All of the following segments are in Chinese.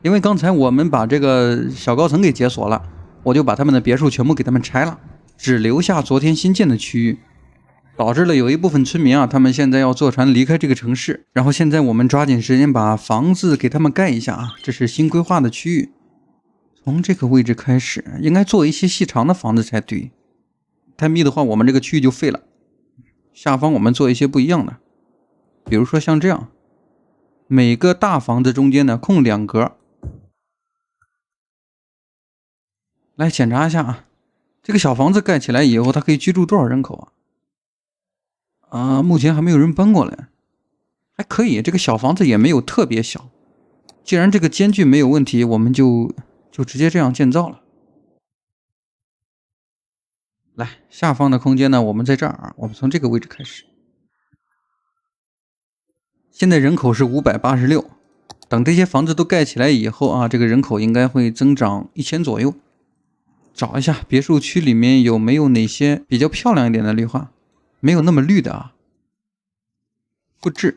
因为刚才我們把這個小高層給解鎖了，我就把他們的別墅全部給他們拆了，只留下昨天新建的區域，導致了有一部分村民啊，他們現在要坐船離開這個城市。然後現在我們抓緊時間把房子給他們蓋一下啊，這是新規劃的區域。從這個位置開始，應該做一些細長的房子才對。太密的話，我們這個區域就廢了。下方我們做一些不一樣的，比如說像這樣，每個大房子中間呢空2格。來檢查一下啊，這個小房子蓋起來以後，它可以居住多少人口啊？目前還沒有人搬過來，還可以。這個小房子也沒有特別小，既然這個間距沒有問題，我們就直接這樣建造了。來，下方的空間呢，我們在這兒啊，我們從這個位置開始。現在人口是586，等這些房子都蓋起來以後啊，這個人口應該會增長1000左右。找一下別墅區裡面有沒有哪些比較漂亮一點的綠化，沒有那麼綠的啊。複製。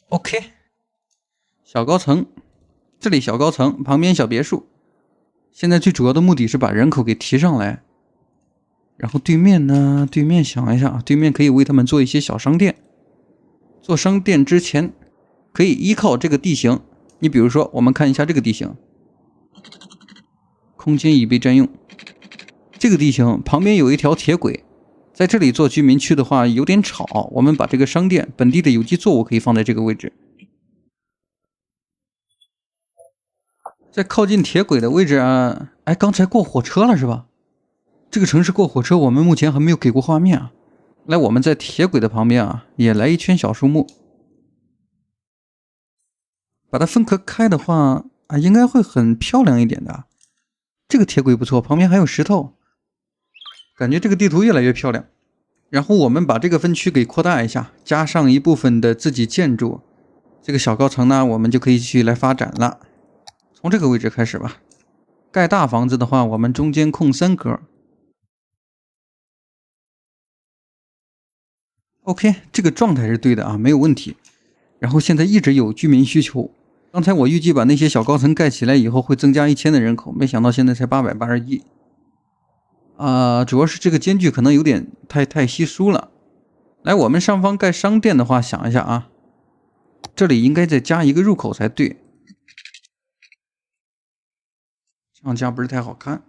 OK。小高層，這裡小高層，旁邊小別墅。現在最主要的目的是把人口給提上來。然後對面呢？對面想一下啊，對面可以為他們做一些小商店。做商店之前，可以依靠這個地形。你比如說，我們看一下這個地形，空間已被佔用。這個地形旁邊有一條鐵軌，在這裡做居民區的話有點吵。我們把這個商店，本地的有機作物可以放在這個位置。在靠近鐵軌的位置啊，哎，剛才過火車了是吧？這個城市過火車，我們目前還沒有給過畫面啊。來，我們在鐵軌的旁邊啊，也來一圈小樹木，把它分隔開的話啊，應該會很漂亮一點的。這個鐵軌不錯，旁邊還有石頭，感覺這個地圖越來越漂亮。然後我們把這個分區給擴大一下，加上一部分的自己建築，這個小高層呢，我們就可以繼續來發展了。從這個位置開始吧。蓋大房子的話，我們中間空3格。OK， 這個狀態是對的啊，沒有問題。然後現在一直有居民需求。剛才我預計把那些小高層蓋起來以後會增加1000的人口，沒想到現在才881。主要是這個間距可能有點太稀疏了。來，我們上方蓋商店的話，想一下啊，這裡應該再加一個入口才對。這樣加不是太好看。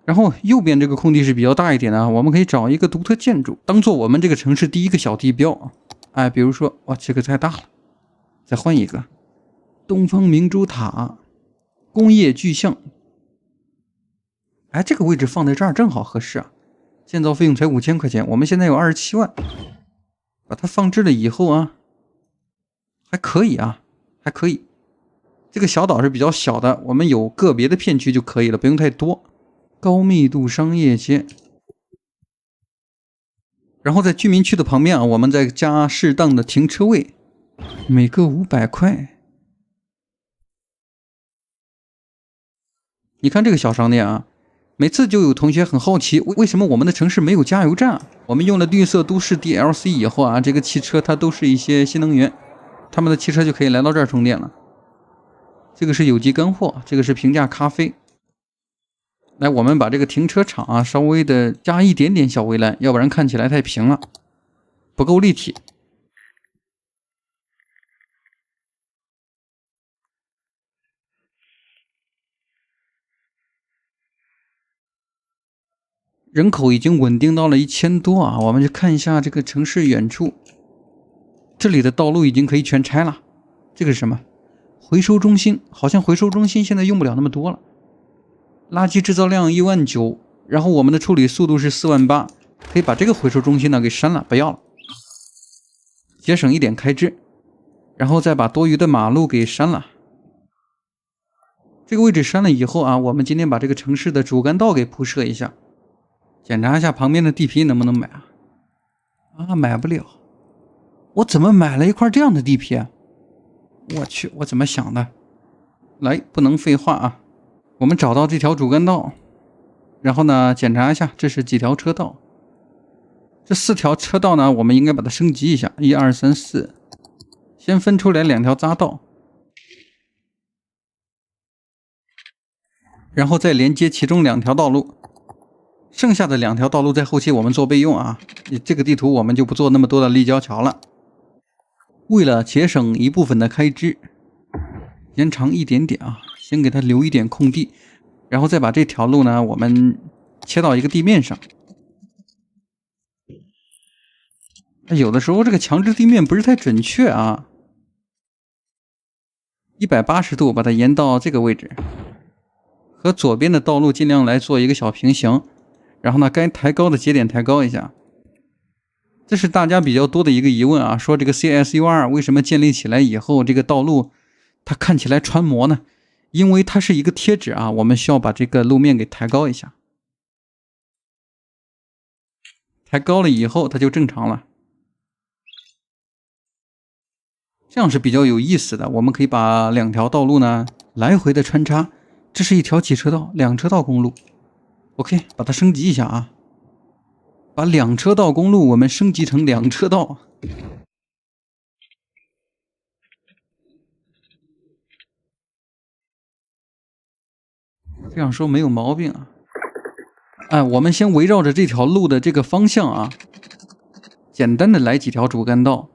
然後右邊這個空地是比較大一點的，我們可以找一個獨特建築，當做我們這個城市第一個小地標。哎，比如說，哇，這個太大了，再換一個。東方明珠塔，工業巨象。哎，這個位置放在這兒正好合適啊。建造費用才5000塊錢，我們現在有27萬。把它放置了以後啊，還可以啊，還可以。這個小島是比較小的，我們有個別的片區就可以了，不用太多。高密度商業街，然後在居民區的旁邊啊，我們再加適當的停車位，每個500塊。你看這個小商店啊，每次就有同學很好奇，為什麼我們的城市沒有加油站？我們用了綠色都市 DLC 以後啊，這個汽車它都是一些新能源，他們的汽車就可以來到這兒充電了。這個是有機乾貨，這個是平價咖啡。來，我們把這個停車場啊稍微的加一點點小圍欄，要不然看起來太平了，不夠立體。人口已經穩定到了1000多啊，我們去看一下這個城市遠處，這裡的道路已經可以全拆了。這個是什麼？回收中心，好像回收中心現在用不了那麼多了。垃圾製造量19000，然後我們的處理速度是48000，可以把這個回收中心呢給刪了，不要了，節省一點開支，然後再把多餘的馬路給刪了。這個位置刪了以後啊，我們今天把這個城市的主幹道給鋪設一下，檢查一下旁邊的地皮能不能買啊？買不了，我怎麼買了一塊這樣的地皮啊？我去，我怎麼想的？來，不能廢話啊！我們找到這條主幹道，然後呢，檢查一下這是幾條車道。這4條車道呢，我們應該把它升級一下，1、2、3、4，先分出來2條匝道，然后再連接其中2條道路，剩下的2條道路在後期我們做備用啊。這個地圖我們就不做那麼多的立交橋了，為了節省一部分的開支，延長一點點啊，先給它留一點空地，然後再把這條路呢，我們切到一個地面上。有的时候这个强制地面不是太準確啊，180度把它延到這個位置，和左邊的道路盡量來做一個小平行，然後呢，該抬高的節點抬高一下。這是大家比較多的一個疑問啊，說這個 CSUR 為什麼建立起來以後，這個道路它看起來穿模呢？因為它是一個貼紙啊，我們需要把這個路面給抬高一下，抬高了以後它就正常了。這樣是比較有意思的，我們可以把2條道路呢來回的穿插。這是一條幾車道？2車道公路。OK， 把它升級一下啊，把2車道公路我們升級成2車道。這樣說沒有毛病啊。哎，我們先圍繞着這條路的這個方向啊，簡單的來幾條主幹道。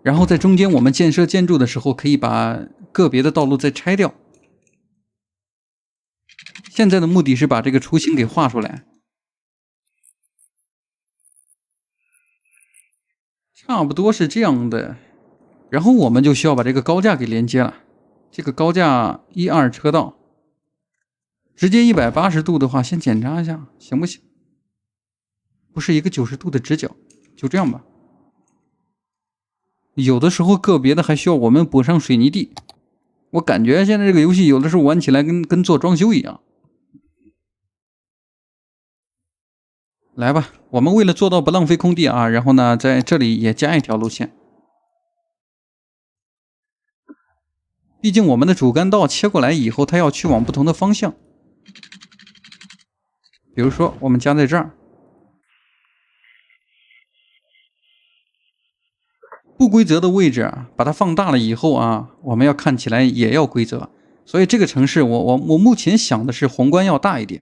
然後在中間我們建設建築的時候，可以把個別的道路再拆掉。現在的目的是把這個雛形給畫出來，差不多是這樣的。然後我們就需要把這個高架給連接了。這個高架1、2車道，直接180度的話，先檢查一下行不行？不是一個90度的直角，就這樣吧。有的時候個別的還需要我們補上水泥地，我感覺現在這個遊戲有的時候玩起來跟做裝修一樣。來吧，我們為了做到不浪費空地啊，然後呢在這裡也加一條路線。畢竟我們的主幹道切過來以後，它要去往不同的方向。比如說我們加在這兒。不規則的位置啊，把它放大了以後啊，我們要看起來也要規則。所以這個城市我目前想的是宏觀要大一點。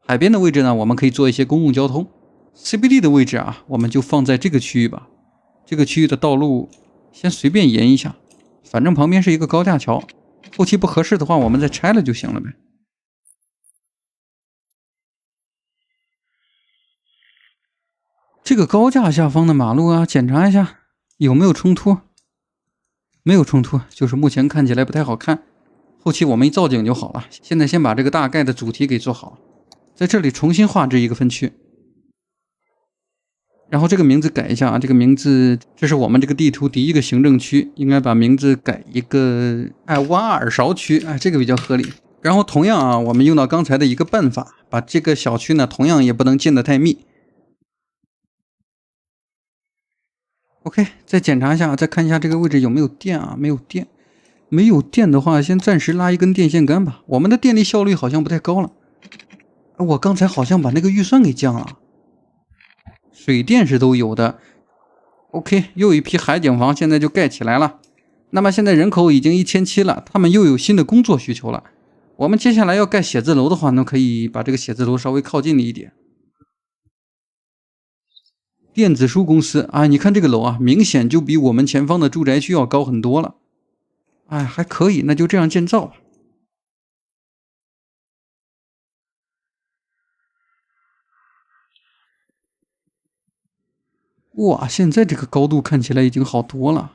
海邊的位置呢，我們可以做一些公共交通。CBD 的位置啊，我們就放在這個區域吧。這個區域的道路先隨便延一下，反正旁邊是一個高架橋，後期不合適的話，我們再拆了就行了唄。這個高架下方的馬路啊，檢查一下有沒有衝突。沒有衝突，就是目前看起來不太好看，後期我們一造景就好了。現在先把這個大概的主題給做好，在這裡重新畫這一個分區，然後這個名字改一下啊，這個名字這是我們這個地圖第一個行政區，應該把名字改一個挖耳勺區，這個比較合理。然後同樣啊，我們用到剛才的一個辦法，把這個小區呢，同樣也不能建得太密。OK， 再檢查一下，再看一下這個位置有沒有電啊？沒有電，沒有電的話，先暫時拉一根電線桿吧。我們的電力效率好像不太高了，我剛才好像把那個預算給降了。水電是都有的。OK， 又一批海景房現在就蓋起來了。那麼現在人口已經1700了，他們又有新的工作需求了。我們接下來要蓋寫字樓的話呢，可以把這個寫字樓稍微靠近了一點。電子書公司啊，你看這個樓啊，明顯就比我們前方的住宅區要高很多了。還可以，那就這樣建造吧。哇，現在這個高度看起來已經好多了。